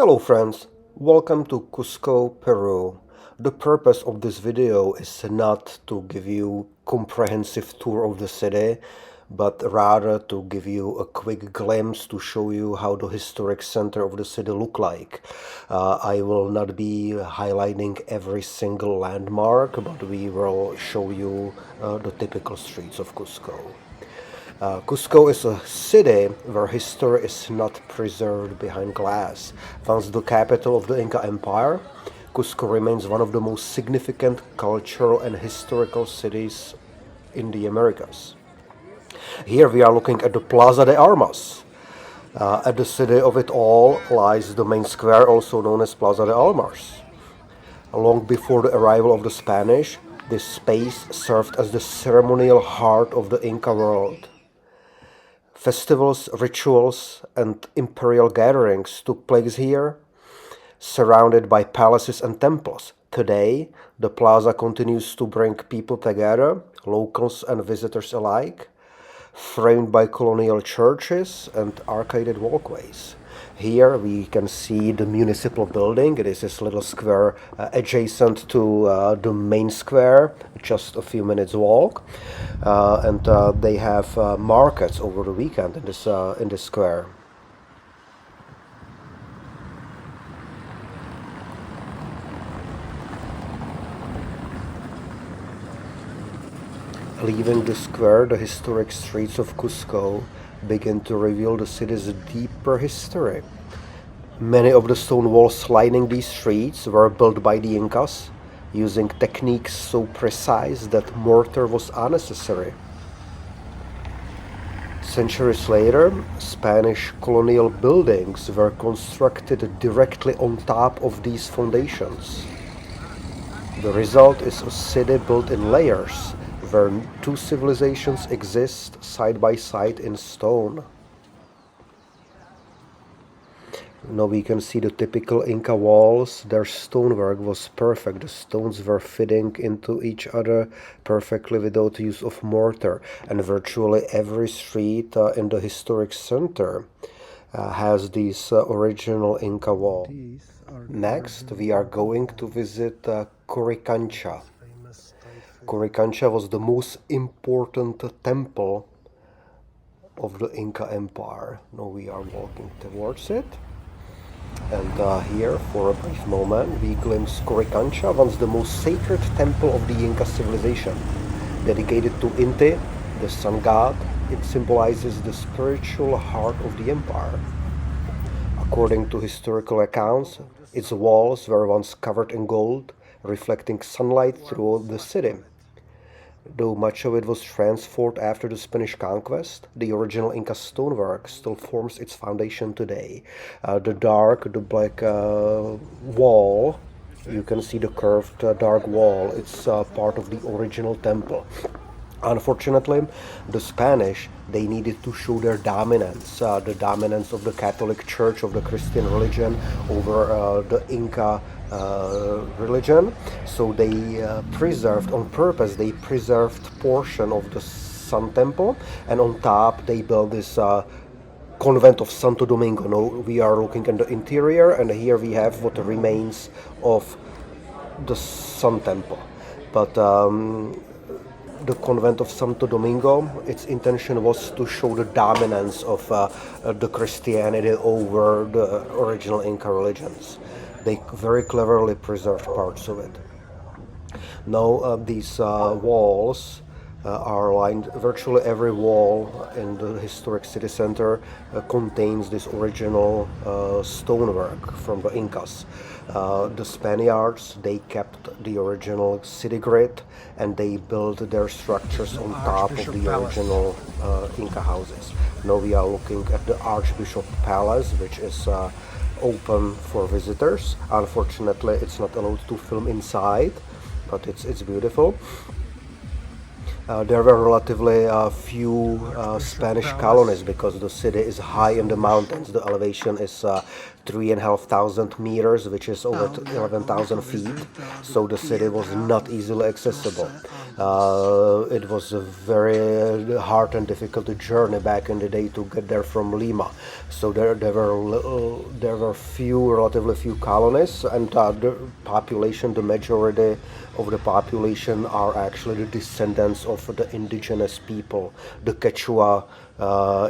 Hello friends, welcome to Cusco, Peru. The purpose of this video is not to give you comprehensive tour of the city, but rather to give you a quick glimpse to show you how the historic center of the city look like. I will not be highlighting every single landmark, but we will show you the typical streets of Cusco. Cusco is a city where history is not preserved behind glass. Once the capital of the Inca Empire, Cusco remains one of the most significant cultural and historical cities in the Americas. Here we are looking at the Plaza de Armas. At the city of it all lies the main square, also known as Plaza de Armas. Long before the arrival of the Spanish, this space served as the ceremonial heart of the Inca world. Festivals, rituals, and imperial gatherings took place here, surrounded by palaces and temples. Today, the plaza continues to bring people together, locals and visitors alike, framed by colonial churches and arcaded walkways. Here we can see the municipal building. It is this little square adjacent to the main square, just a few minutes walk. And they have markets over the weekend in this square. Leaving the square, the historic streets of Cusco begin to reveal the city's deeper history. Many of the stone walls lining these streets were built by the Incas, using techniques so precise that mortar was unnecessary. Centuries later, Spanish colonial buildings were constructed directly on top of these foundations. The result is a city built in layers, where two civilizations exist side by side in stone. Now we can see the typical Inca walls. Their stonework was perfect. The stones were fitting into each other perfectly without use of mortar. And virtually every street in the historic center has these original Inca walls. Next, we are going to visit Qorikancha. Qorikancha was the most important temple of the Inca Empire. Now we are walking towards it. And here, for a brief moment, we glimpse Qorikancha, once the most sacred temple of the Inca civilization. Dedicated to Inti, the sun god, it symbolizes the spiritual heart of the empire. According to historical accounts, its walls were once covered in gold, reflecting sunlight throughout the city. Though much of it was transformed after the Spanish conquest, the original Inca stonework still forms its foundation today. The black wall, you can see the curved dark wall, it's part of the original temple. Unfortunately, the Spanish, they needed to show their dominance, the dominance of the Catholic Church, of the Christian religion over the Inca religion. So they preserved, on purpose, they preserved portion of the Sun Temple, and on top they built this convent of Santo Domingo. Now we are looking at the interior, and here we have what remains of the Sun Temple. But the convent of Santo Domingo, its intention was to show the dominance of the Christianity over the original Inca religions. They very cleverly preserved parts of it. Now these walls are lined, virtually every wall in the historic city center contains this original stonework from the Incas. The Spaniards, they kept the original city grid, and they built their structures on top of the original Inca houses. Now we are looking at the Archbishop Palace, which is open for visitors. Unfortunately, it's not allowed to film inside, but it's beautiful. There were relatively few Spanish colonies because the city is high in the mountains. The elevation is 3,500 meters, which is over 11,000 feet. So the city was not easily accessible. It was a very hard and difficult journey back in the day to get there from Lima. So there were relatively few colonies, and the population, the majority of the population are actually the descendants of the indigenous people, the Quechua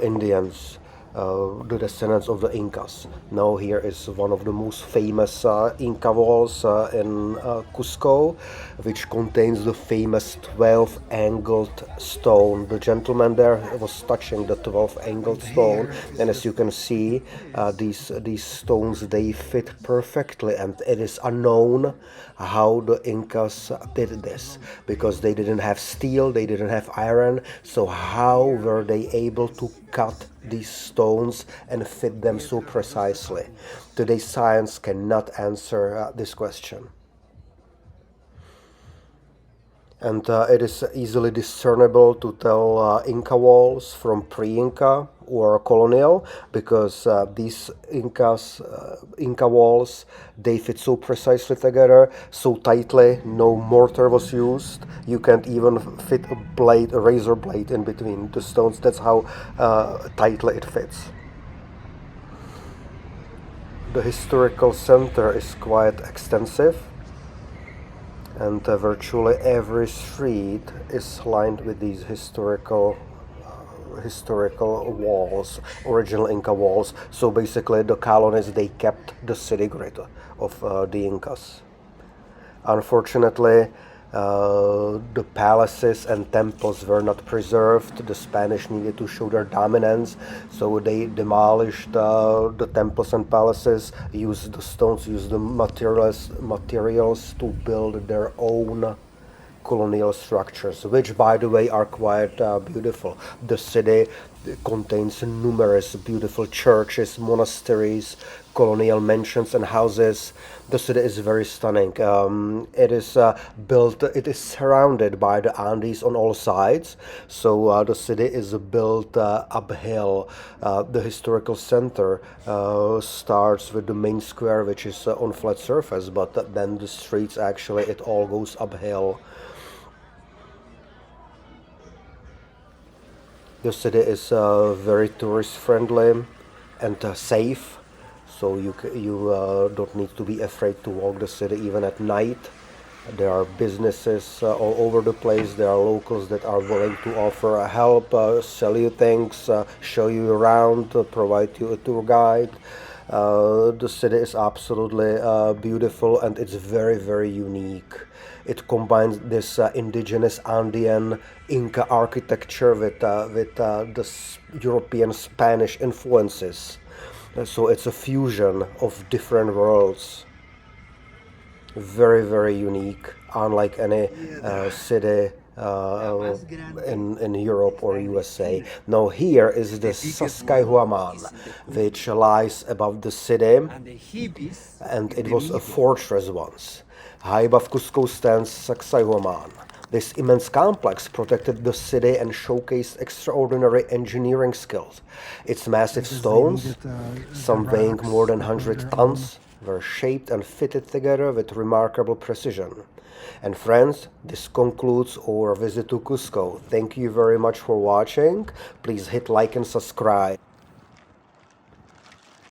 Indians. The descendants of the Incas. Now here is one of the most famous Inca walls in Cusco, which contains the famous 12-angled stone. The gentleman there was touching the 12-angled stone, and as you can see, these stones, they fit perfectly, and it is unknown how the Incas did this, because they didn't have steel, they didn't have iron, so how were they able to cut these stones and fit them so precisely? Today's science cannot answer this question. And it is easily discernible to tell Inca walls from pre-Inca or colonial, because these Inca walls, they fit so precisely together, so tightly, no mortar was used. You can't even fit a razor blade in between the stones. That's how tightly it fits. The historical center is quite extensive, and virtually every street is lined with these historical walls, original Inca walls. So basically the colonies, they kept the city grid of the Incas. Unfortunately, the palaces and temples were not preserved. The Spanish needed to show their dominance, so they demolished the temples and palaces, used the stones, used the materials to build their own colonial structures, which, by the way, are quite beautiful. The city contains numerous beautiful churches, monasteries, colonial mansions and houses. The city is very stunning. It is surrounded by the Andes on all sides, so the city is built uphill. The historical center starts with the main square, which is on flat surface, but then the streets, actually, it all goes uphill. The city is very tourist friendly and safe, so you don't need to be afraid to walk the city even at night. There are businesses all over the place. There are locals that are willing to offer help, sell you things, show you around, provide you a tour guide. The city is absolutely beautiful, and it's very, very unique. It combines this indigenous Andean Inca architecture with the European Spanish influences. So it's a fusion of different worlds. Very, very unique, unlike any city in Europe or USA. Now here is the Sacsayhuaman, which lies above the city, and it was a fortress once. High above Cusco stands Sacsayhuaman. This immense complex protected the city and showcased extraordinary engineering skills. Its massive stones, some weighing more than 100 tons, were shaped and fitted together with remarkable precision. And friends, this concludes our visit to Cusco. Thank you very much for watching. Please hit like and subscribe.